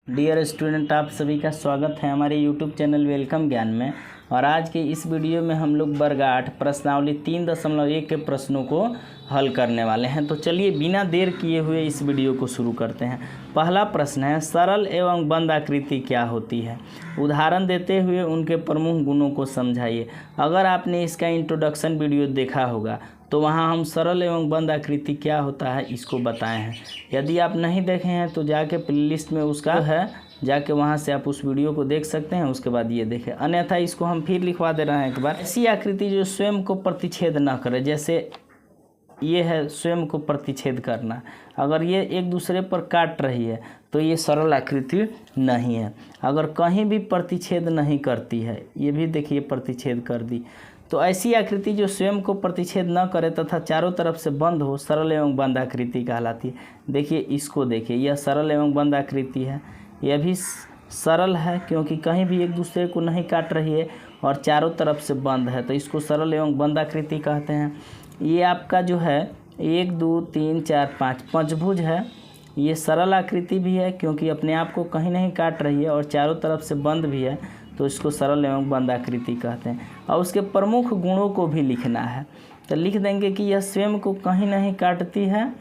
Dear student, आप सभी का स्वागत है हमारे यूट्यूब चैनल वेलकम ज्ञान में। और आज के इस वीडियो में हम लोग वर्ग 8 प्रश्नावली 3.1 के प्रश्नों को हल करने वाले हैं। तो चलिए बिना देर किए हुए इस वीडियो को शुरू करते हैं। पहला प्रश्न है, सरल एवं बंद आकृति क्या होती है? उदाहरण देते हुए उनके प्रमुख गुणों को समझाइए। अगर आपने इसका इंट्रोडक्शन वीडियो देखा होगा तो वहाँ हम सरल एवं बंद आकृति क्या होता है इसको बताए हैं। यदि आप नहीं देखे हैं तो जाके प्लेलिस्ट में उसका है, जाके वहाँ से आप उस वीडियो को देख सकते हैं, उसके बाद ये देखें। अन्यथा इसको हम फिर लिखवा दे रहे हैं एक बार। ऐसी आकृति जो स्वयं को प्रतिच्छेद न करे, जैसे ये है स्वयं को प्रतिच्छेद करना। अगर ये एक दूसरे पर काट रही है तो ये सरल आकृति नहीं है। अगर कहीं भी प्रतिच्छेद नहीं करती है, ये भी देखिए प्रतिच्छेद कर दी, तो ऐसी आकृति जो स्वयं को प्रतिच्छेद न करे तथा चारों तरफ से बंद हो, सरल एवं बंद आकृति कहलाती है। देखिए इसको देखिए, यह सरल एवं बंद आकृति है। यह भी सरल है क्योंकि कहीं भी एक दूसरे को नहीं काट रही है और चारों तरफ से बंद है, तो इसको सरल एवं बंद आकृति कहते हैं। ये आपका जो है 1 2 3 4 5 पंचभुज है। ये सरल आकृति भी है क्योंकि अपने आप को कहीं नहीं काट रही है और चारों तरफ से बंद भी है, तो इसको सरल एवं बंद आकृति कहते हैं। और उसके प्रमुख गुणों को भी लिखना है, तो लिख देंगे कि यह स्वयं को कहीं नहीं काटती है।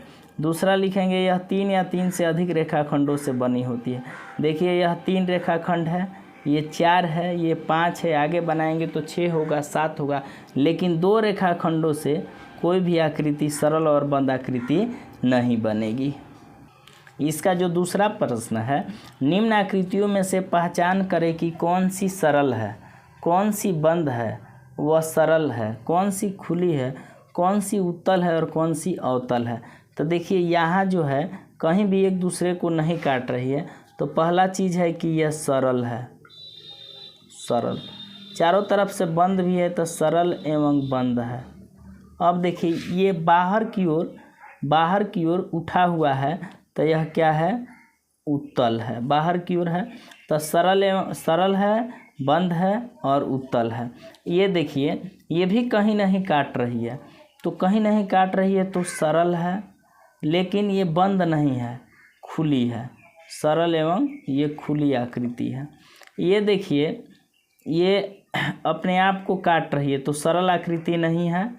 दूसरा लिखेंगे यह 3 या 3 से अधिक रेखाखंडों से बनी होती है। देखिए यह 3 रेखाखंड है, ये 4 है, ये 5 है, आगे बनाएंगे तो 6 होगा, 7 होगा, लेकिन 2 रेखाखंडों से कोई भी आकृति सरल और बंद आकृति नहीं बनेगी। इसका जो दूसरा प्रश्न है, निम्न आकृतियों में से पहचान करें कि कौन सी सरल है, कौन सी बंद है वह सरल है, कौन सी खुली है, कौन सी उत्तल है और कौन सी अवतल है। तो देखिए यहाँ जो है कहीं भी एक दूसरे को नहीं काट रही है, तो पहला चीज़ है कि यह सरल है, सरल। चारों तरफ से बंद भी है तो सरल एवं बंद है। अब देखिए ये बाहर की ओर उठा हुआ है, तो यह क्या है? उत्तल है। बाहर की ओर है तो सरल है, बंद है और उत्तल है। ये देखिए ये भी कहीं नहीं काट रही है, तो कहीं नहीं काट रही है तो सरल है, लेकिन ये बंद नहीं है, खुली है। सरल एवं ये खुली आकृति है। ये देखिए ये अपने आप को काट रही है तो सरल आकृति नहीं है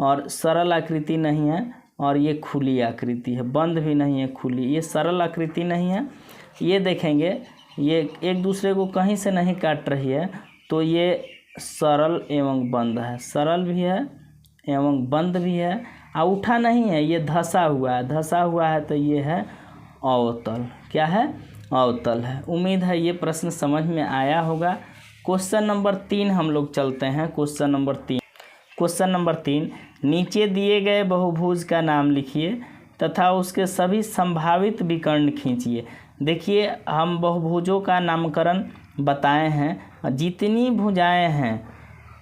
और सरल आकृति नहीं है, और ये खुली आकृति है, बंद भी नहीं है, खुली। ये सरल आकृति नहीं है। ये देखेंगे ये एक दूसरे को कहीं से नहीं काट रही है, तो ये सरल एवं बंद है, सरल भी है एवं बंद भी है। उठा नहीं है, ये धंसा हुआ है, तो ये है अवतल। क्या है? अवतल है। उम्मीद है ये प्रश्न समझ में आया होगा। क्वेश्चन नंबर 3 हम लोग चलते हैं। क्वेश्चन नंबर 3, नीचे दिए गए बहुभुज का नाम लिखिए तथा उसके सभी संभावित विकर्ण खींचिए। देखिए हम बहुभुजों का नामकरण बताए हैं, जितनी भुजाएं हैं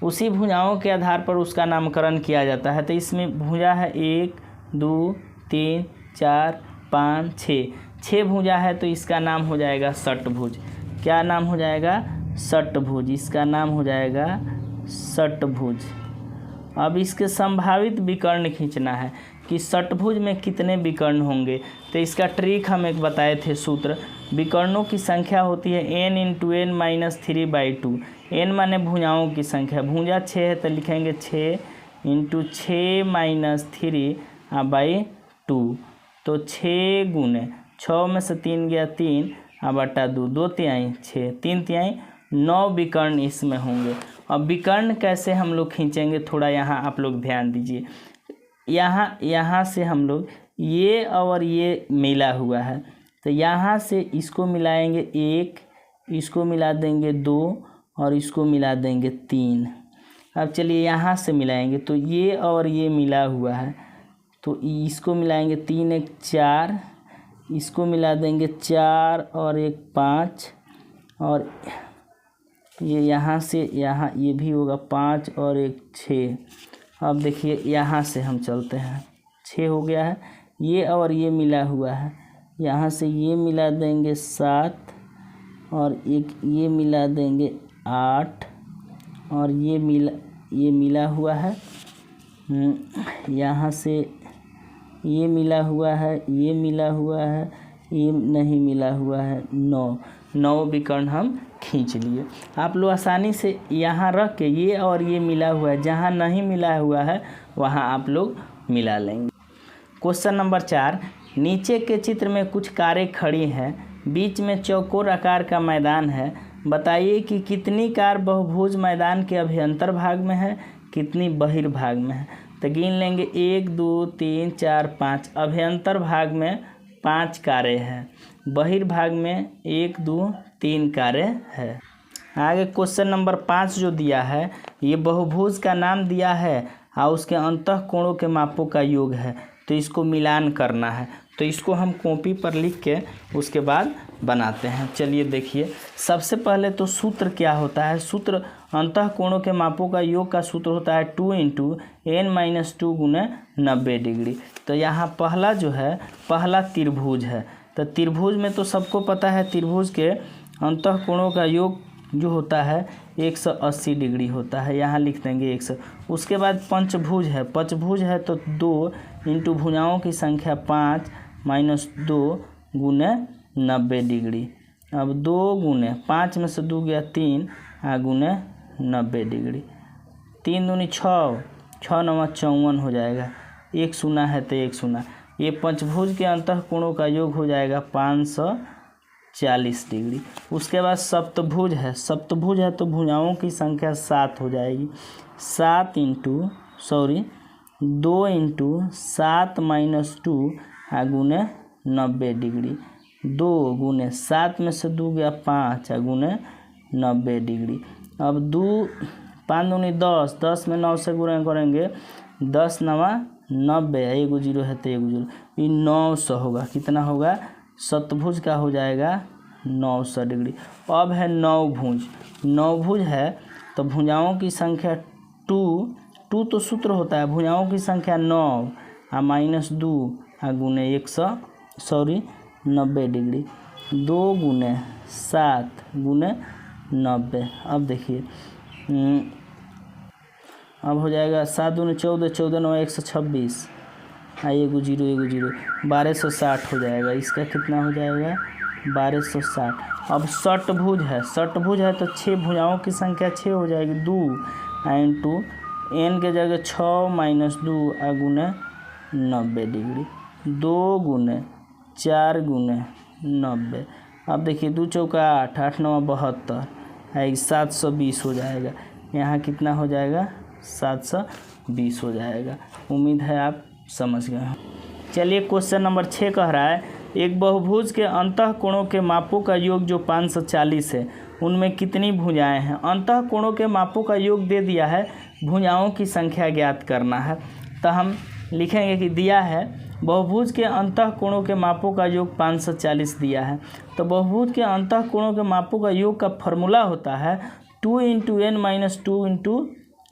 उसी भुजाओं के आधार पर उसका नामकरण किया जाता है। तो इसमें भुजा है 1 2 3 4 5 6 भुजा है, तो इसका नाम हो जाएगा षटभुज। क्या नाम हो जाएगा? षटभुज। इसका नाम हो जाएगा षटभुज। अब इसके संभावित विकर्ण खींचना है कि षटभुज में कितने विकर्ण होंगे। तो इसका ट्रिक हम एक बताए थे, सूत्र। विकर्णों की संख्या होती है n × n - 3/2। n माने भुजाओं की संख्या, भुजा 6 है तो लिखेंगे 6 × 6 - 3/2। तो 6 × 6 में से 3 गया 3 बटा 2, 2 तिहाई 6, 3 तिहाई 9 विकर्ण इसमें होंगे। अब विकर्ण कैसे हम लोग खींचेंगे, थोड़ा यहाँ आप लोग ध्यान दीजिए। यहाँ से हम लोग ये और ये मिला हुआ है, तो यहाँ से इसको मिलाएंगे 1, इसको मिला देंगे 2 और इसको मिला देंगे 3। अब चलिए यहाँ से मिलाएंगे, तो ये और ये मिला हुआ है, तो इसको मिलाएंगे 3 1 4, इसको मिला देंगे 4 और 1 5, और ये यहाँ से यहाँ ये भी होगा 5 और 1 6। अब देखिए यहाँ से हम चलते हैं, 6 हो गया है, ये और ये मिला हुआ है, यहाँ से ये मिला देंगे 7 और एक ये मिला देंगे 8, और ये मिला हुआ है, यहाँ से ये मिला हुआ है, ये मिला हुआ है, ये नहीं मिला हुआ है 9 विकर्ण हम खींच लिए। आप लोग आसानी से यहाँ रख के ये और ये मिला हुआ है, जहाँ नहीं मिला हुआ है वहाँ आप लोग मिला लेंगे। क्वेश्चन नंबर 4, नीचे के चित्र में कुछ कारें खड़ी हैं, बीच में चौकोर आकार का मैदान है, बताइए कि कितनी कार बहुभुज मैदान के अभ्यंतर भाग में है, कितनी बहिर्भाग में है। तो गिन लेंगे 1 2 3 4 5। अभ्यंतर भाग में 5 कारें हैं, बहिर्भाग में 1 2 3 कारें हैं। आगे क्वेश्चन नंबर 5 जो दिया है, ये बहुभुज का नाम दिया है और उसके अंतःकोणों के मापों का योग है, तो इसको मिलान करना है। तो इसको हम कॉपी पर लिख के उसके बाद बनाते हैं। चलिए देखिए, सबसे पहले तो सूत्र क्या होता है। सूत्र अंतःकोणों के मापों का योग का सूत्र होता है 2 × n-2 गुने 90 डिग्री। तो यहाँ पहला जो है, पहला त्रिभुज है। तो त्रिभुज में तो सबको पता है, त्रिभुज के अंतःकोणों का योग जो होता है 180 डिग्री होता है, यहाँ लिख देंगे 100। उसके बाद पंचभुज है, पंचभुज है तो 2 × भुजाओं की संख्या 5 - 2 गुने 90 डिग्री। अब 2 गुने 5 में से 2 गया 3 गुने 90 डिग्री। 3 दूनी 6, 6 9 54 हो जाएगा। 1 शून्य है तो 1 शून्य। ये पंचभुज के अंतःकोणों का योग हो जाएगा 540 डिग्री। उसके बाद सप्तभुज है, सप्तभुज है तो भुजाओं की संख्या 7 हो जाएगी। 2 × 7 - 2 गुने 90 डिग्री। 2 गुने 7 में से 2 गया 5 गुने 90 डिग्री। अब 5 दूनी 10, 10 में 9 से गुणा करेंगे, 10 9 90, 1 0 है तो 1 0, ये 900 होगा। कितना होगा? सप्तभुज का हो जाएगा 900 डिग्री। अब है नौभुज। नौभुज है तो भुजाओं की संख्या 2 तो सूत्र होता है, भुजाओं की संख्या 9 -2 गुने 90 डिग्री। 2 गुने 7 गुने 90। अब देखिए, अब हो जाएगा 7 दूनी 14, 14 9 126, 1 0 1 0, 1260 हो जाएगा। इसका कितना हो जाएगा? 1260। अब षटभुज है, षटभुज है तो 6 भुजाओं की संख्या 6 हो जाएगी। 2 × n के जगह 6 - 2 गुने 90 डिग्री। 2 गुने 4 गुने 90। अब देखिए 2 चौका 8, 8 9 72, 720 हो जाएगा। यहाँ कितना हो जाएगा? 720 हो जाएगा। उम्मीद है आप समझ गए हैं। चलिए क्वेश्चन नंबर 6 कह रहा है, एक बहुभुज के अंतःकोणों के मापों का योग जो 540 है, उनमें कितनी भुजाएं हैं। अंतःकोणों के मापों का योग दे दिया है, भुजाओं की संख्या ज्ञात करना है। तो हम लिखेंगे कि दिया है बहुभुज के अंतःकोणों के मापों का योग 540 दिया है। तो बहुभुज के अंतःकोणों के मापों का योग का फॉर्मूला होता है 2 × n-2 ×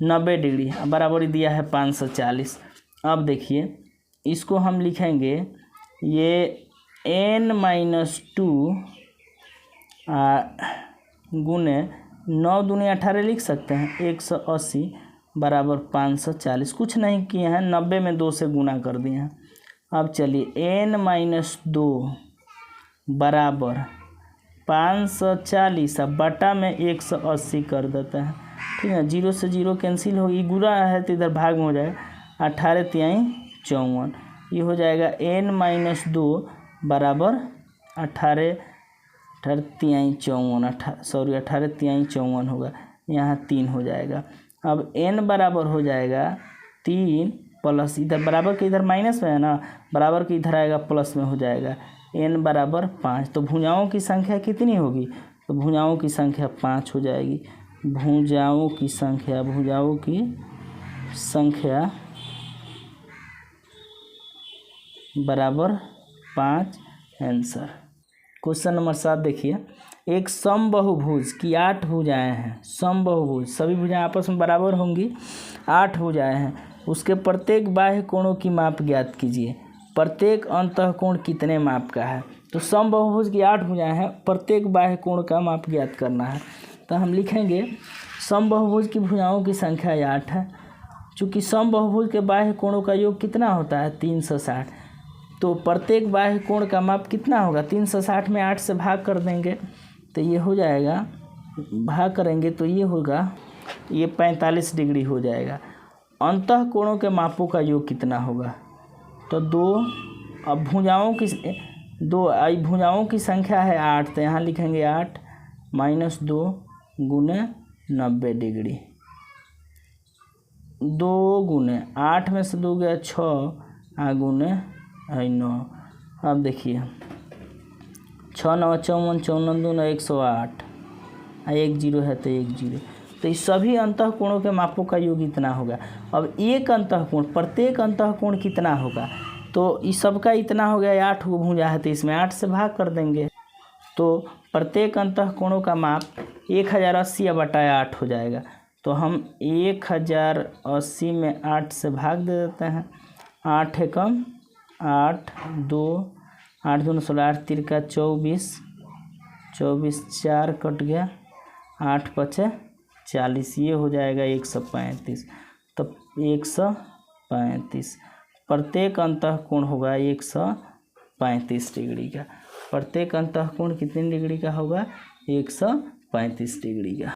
90 डिग्री बराबर दिया है 540। अब देखिए इसको हम लिखेंगे, ये n-2 गुने 9 दूनी 18 लिख सकते हैं, 180 बराबर 540। कुछ नहीं किए हैं, 90 में 2 से गुना कर दिए हैं। अब चलिए n-2 बराबर 540 बटा में 180 कर देते हैं। ठीक है, 0 से 0 कैंसिल होगी, गुणा है तो इधर भाग में हो जाएगा। 18 तिहाई 54, ये हो जाएगा n-2 बराबर 18 तिहाई 54 होगा। यहाँ 3 हो जाएगा। अब n बराबर हो जाएगा 3 प्लस, इधर बराबर के इधर माइनस में है ना, बराबर के इधर आएगा प्लस में हो जाएगा। n बराबर 5। तो भुजाओं की संख्या कितनी होगी? तो भुजाओं की संख्या 5 हो जाएगी। भुजाओं की संख्या बराबर 5 आंसर। क्वेश्चन नंबर 7 देखिए, एक समबाहुभुज की 8 भुजाएं हैं। समबाहुभुज, सभी भुजाएं आपस में बराबर होंगी, 8 भुजाएं हैं। उसके प्रत्येक बाह्य कोणों की माप ज्ञात कीजिए। प्रत्येक अंतःकोण कितने माप का है? तो समबाहुभुज की 8 भुजाएं हैं, प्रत्येक बाह्य कोण का माप ज्ञात करना है। तो हम लिखेंगे समबाहुभुज की भुजाओं की संख्या 8 है। चूँकि समबाहुभुज के बाह्य कोणों का योग कितना होता है? 360। तो प्रत्येक बाह्य कोण का माप कितना होगा, 360 में 8 से भाग कर देंगे तो ये हो जाएगा, भाग करेंगे तो ये होगा, ये 45 डिग्री हो जाएगा। अंतः कोणों के मापों का योग कितना होगा, तो 2। अब भुजाओं की संख्या है 8, तो यहाँ लिखेंगे 8 - 2 गुने 90 डिग्री। 2 गुने 8 में से 2 गया 6 गुने 9। अब देखिए 6 9 54, 54 दूना 108, 1 0 है तो 1 0। तो इस सभी अंतःकोणों के मापों का योग इतना होगा। अब एक अंतःकोण, प्रत्येक अंतःकोण कितना होगा, तो इस सब का इतना हो गया, 8 को भुजा है तो इसमें 8 से भाग कर देंगे। तो प्रत्येक अंतःकोणों का माप 1080/8 हो जाएगा। तो हम 1080 में 8 से भाग दे देते हैं। 8 एकम 8, 2 8 दूनी 16, 8 तिरका 24, 24 4 कट गया, 8 पचे 40, ये हो जाएगा 135। तो 135 प्रत्येक अंतःकोण होगा 135 डिग्री का। प्रत्येक अंतःकोण कितने डिग्री का होगा, 135 डिग्री का।